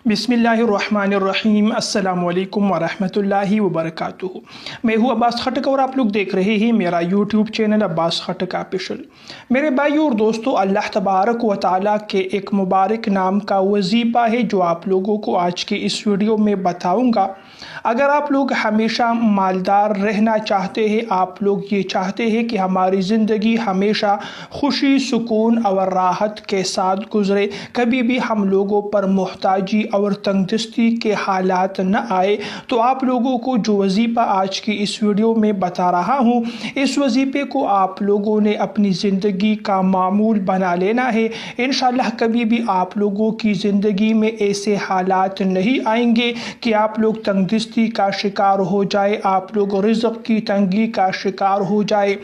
बिस्मिल्लाहिर्रहमानिर्रहीम। अस्सलामु अलैकुम वरहमतुल्लाहि वबरकातुहू। मैं हूँ अब्बास खटक और आप लोग देख रहे हैं मेरा यूट्यूब चैनल अब्बास खटक ऑफिशियल। मेरे भाइयों और दोस्तों, अल्लाह तबारक व तआला के एक मुबारक नाम का वजीफ़ा है जो आप लोगों को आज के इस वीडियो में बताऊँगा। अगर आप लोग हमेशा मालदार रहना चाहते हैं, आप लोग ये चाहते हैं कि हमारी ज़िंदगी हमेशा खुशी, सुकून और राहत के साथ गुज़रे, कभी भी हम लोगों पर मुहताजी और तंगदस्ती के हालात न आए, तो आप लोगों को जो वजीफ़ा आज की इस वीडियो में बता रहा हूँ, इस वजीफ़े को आप लोगों ने अपनी ज़िंदगी का मामूल बना लेना है। इंशाअल्लाह कभी भी आप लोगों की ज़िंदगी में ऐसे हालात नहीं आएंगे कि आप लोग तंगदस्ती का शिकार हो जाए, आप लोग रिज़्क़ की तंगी का शिकार हो जाए,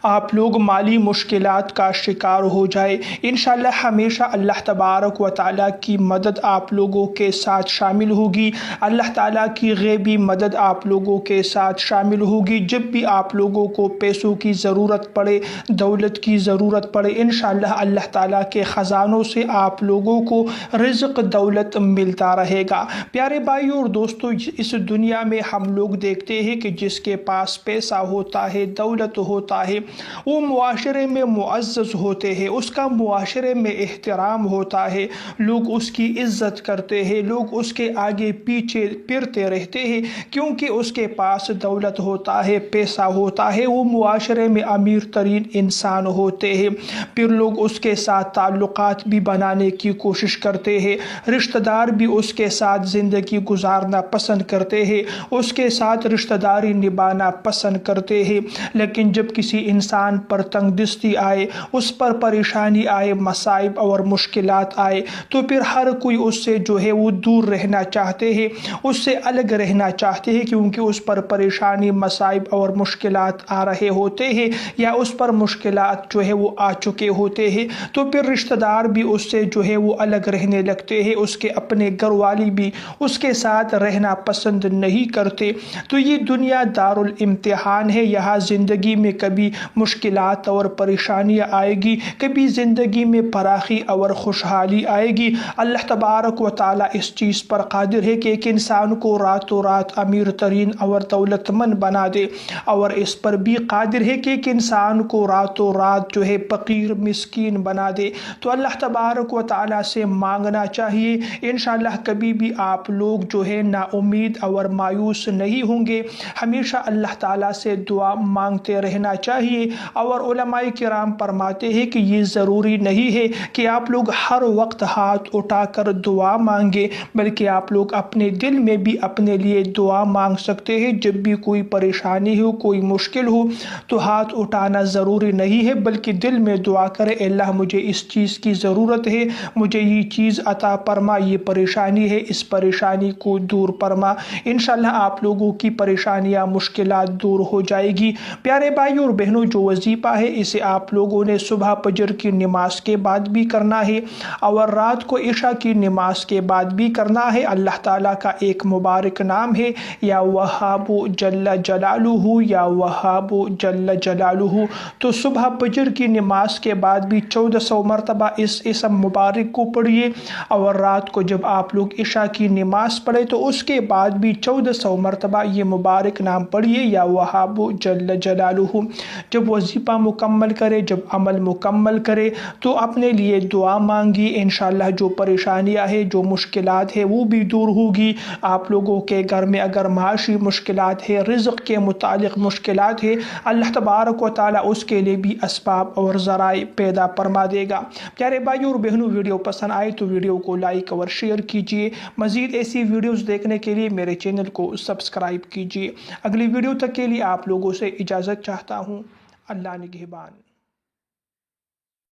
आप लोग माली मुश्किलात का शिकार हो जाए। इंशाअल्लाह हमेशा अल्लाह तबारक व तआला की मदद आप लोगों के साथ शामिल होगी। अल्लाह ताला की गैबी मदद आप लोगों के साथ शामिल होगी। जब भी आप लोगों को पैसों की ज़रूरत पड़े, दौलत की ज़रूरत पड़े, इंशाअल्लाह अल्लाह ताला के ख़जानों से आप लोगों को रिज़्क़ दौलत मिलता रहेगा। प्यारे भाइयों और दोस्तों, इस दुनिया में हम लोग देखते हैं कि जिसके पास पैसा होता है, दौलत होता है, वो मुआशरे में मुअज़्ज़ज़ होते हैं, उसका मुआशरे में एहतराम होता है, लोग उसकी इज़्ज़त करते हैं, लोग उसके आगे पीछे फिरते रहते हैं, क्योंकि उसके पास दौलत होता है, पैसा होता है, वो मुआशरे में अमीर तरीन इंसान होते हैं। फिर लोग उसके साथ ताल्लुकात भी बनाने की कोशिश करते हैं, रिश्तेदार भी उसके साथ ज़िंदगी गुजारना पसंद करते हैं, उसके साथ रिश्तेदारी निभाना पसंद करते हैं। लेकिन जब किसी इंसान पर तंगदस्ती आए, उस पर परेशानी आए, मसाइब और मुश्किलात आए, तो फिर हर कोई उससे जो है वो दूर रहना चाहते हैं, उससे अलग रहना चाहते हैं, क्योंकि उस पर परेशानी, मसाइब और मुश्किलात आ रहे होते हैं या उस पर मुश्किलात जो है वो आ चुके होते हैं। तो फिर रिश्तेदार भी उससे जो है वो अलग रहने लगते हैं, उसके अपने घर वाले भी उसके साथ रहना पसंद नहीं करते। तो ये दुनिया दारुल इम्तिहान है, यहाँ ज़िंदगी में कभी मुश्किलात और परेशानियाँ आएगी, कभी ज़िंदगी में फराखी और खुशहाली आएगी। अल्लाह तबारक व तआला इस चीज़ पर कादिर है कि एक इंसान को रातों रात अमीर तरीन और दौलतमंद बना दे, और इस पर भी कादिर है कि एक इंसान को रातों रात जो है फ़कीर मिस्कीन बना दे। तो अल्लाह तबारक व तआला से मांगना चाहिए। इंशाअल्लाह कभी भी आप लोग जो है नाउम्मीद और मायूस नहीं होंगे, हमेशा अल्लाह ताला से दुआ मांगते रहना चाहिए। और उलमाए किराम फरमाते हैं कि ये ज़रूरी नहीं है कि आप लोग हर वक्त हाथ उठाकर दुआ मांगे, बल्कि आप लोग अपने दिल में भी अपने लिए दुआ मांग सकते हैं। जब भी कोई परेशानी हो, कोई मुश्किल हो, तो हाथ उठाना ज़रूरी नहीं है, बल्कि दिल में दुआ करें, अल्लाह मुझे इस चीज़ की ज़रूरत है, मुझे ये चीज़ अता फरमा, ये परेशानी है, इस परेशानी को दूर फरमा। इंशाअल्लाह आप लोगों की परेशानियाँ, मुश्किलात दूर हो जाएगी। प्यारे भाइयों और बहनों, जो वजीफ़ा है इसे आप लोगों ने सुबह फजर की नमाज के बाद भी करना है और रात को इशा की नमाज के बाद भी करना है। अल्लाह ताला का एक मुबारक नाम है, या वहाबु जल्ल जलालुहु, या वहाबु जल्ल जलालुहु। तो सुबह फजर की नमाज के बाद भी 1400 मरतबा इस इसम मुबारक को पढ़िए, और रात को जब आप लोग इशा की नमाज पढ़े तो उसके बाद भी 1400 मरतबा ये मुबारक नाम पढ़िए, या वहाबु जल्ल जलालुहु। जब वजीफ़ा मुकम्मल करे, जब अमल मुकम्मल करे, तो अपने लिए दुआ मांगी। इंशाअल्लाह जो परेशानियाँ है, जो मुश्किलात है, वो भी दूर होगी। आप लोगों के घर में अगर माशी मुश्किलात है, रिज़्क़ के मुतालिक मुश्किलात है, अल्लाह तबारक व तआला उसके लिए भी असबाब और ज़राए पैदा फरमा देगा। प्यारे भाइयों और बहनों, वीडियो पसंद आए तो वीडियो को लाइक और शेयर कीजिए। मज़ीद ऐसी वीडियोज़ देखने के लिए मेरे चैनल को सब्सक्राइब कीजिए। अगली वीडियो तक के लिए आप लोगों से इजाज़त चाहता हूँ। अल्लाह निगहबान।